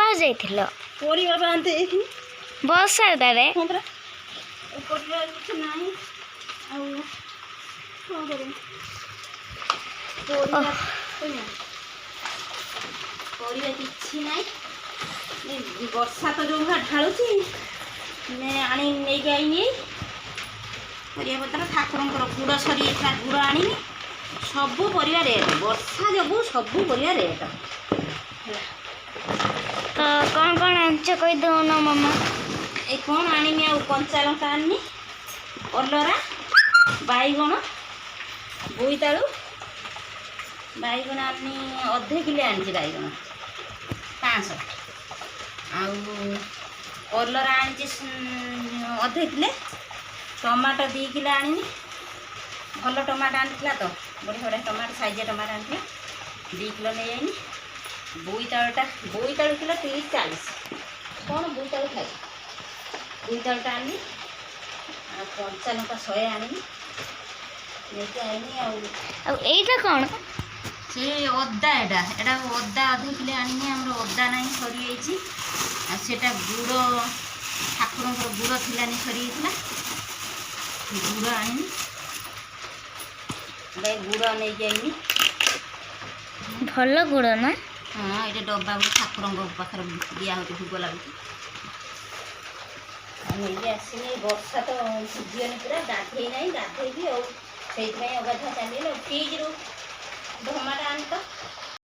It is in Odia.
କେତେବେଳେ ଯାଇଥିଲ? ପରିବା ଆଣିତେ ଯାଇଥିଲି। ବର୍ଷାରେ ହଁ ପରା ପରିବା କିଛି ନାହିଁ ଆଉ କ'ଣ କରିବି ପରିବା ପରିବା କିଛି ନାହିଁ ବର୍ଷା ତ ଯେଉଁ ଭଳିଆ ଢାଳୁଛି ଆଣି ନେଇକି ଆଇନି ପରିବାପତ୍ର ଠାକୁରଙ୍କର ଗୁଡ଼ ସରିଯାଇଥିଲା ଗୁଡ଼ ଆଣିନି ସବୁ ପରିବା ରେଟ୍ ବର୍ଷା ଯୋଗୁଁ ସବୁ ପରିବା ରେଟ୍ ହେଲା। ତ କ'ଣ ଆଣିଛ କହିଦେଉନ ମାମା? ଏ କ'ଣ ଆଣିନି ଆଉ କଞ୍ଚା ଲଙ୍କା ଆଣିନି କଲରା ବାଇଗଣ ବୋଇତାଳୁ ବାଇଗଣ ଆଣିନି ଅଧେ କିଲୋ ଆଣିଛି ବାଇଗଣ 500 ଆଉ କଲରା ଆଣିଛି ଅଧେ କିଲୋ ଟମାଟୋ 2 କିଲୋ ଆଣିନି ଭଲ ଟମାଟୋ ଆଣିଥିଲା ତ ବଢ଼ିଆ ବଢ଼ିଆ ଟମାଟୋ ସାଇଜିଆ ଟମାଟୋ ଆଣିଥିଲା 2 କିଲୋ ନେଇଯାଇନି ବୋଇତାଳୁ କିଲୋ 30-40 କ'ଣ ବୋଇତାଳୁ ଖାଇ ବୋଇତାଳୁଟା ଆଣିନି ଆଉ କଞ୍ଚା ଲଙ୍କା 100 ଆଣିନି ନେଇକି ଆଇନି ଆଉ ଏଇଟା କ'ଣ? ସେ ଅଦା ଏଇଟା ଅଦା ଅଧେ କିଲୋ ଆଣିନି ଆମର ଅଦା ନାହିଁ ସରିଯାଇଛି ଆଉ ସେଟା ଗୁଡ଼ ଠାକୁରଙ୍କର ଗୁଡ଼ ଥିଲାନି ସରିଯାଇଥିଲା ଗୁଡ଼ ଆଣିନି ଗୁଡ଼ ନେଇକି ଆଇନି ଭଲ ଗୁଡ଼ ନା? ହଁ ଏଇଟା ଡବା ଗୋଟେ ଠାକୁରଙ୍କ ପାଖରେ ଦିଆହେଉଛି ଭୋଗ ଲାଗୁଛି ଆଉ ନେଇକି ଆସିନି ବର୍ଷା ତ ଭିଜିବନି ପୁରା ଗାଧେଇ ନାହିଁ ଗାଧେଇବି ଆଉ ସେଇଥିପାଇଁ ଅଗାଧୁଆ ଚାଲିଗଲେ ଫ୍ରିଜରୁ ଢମାଟା ଆଣି ତ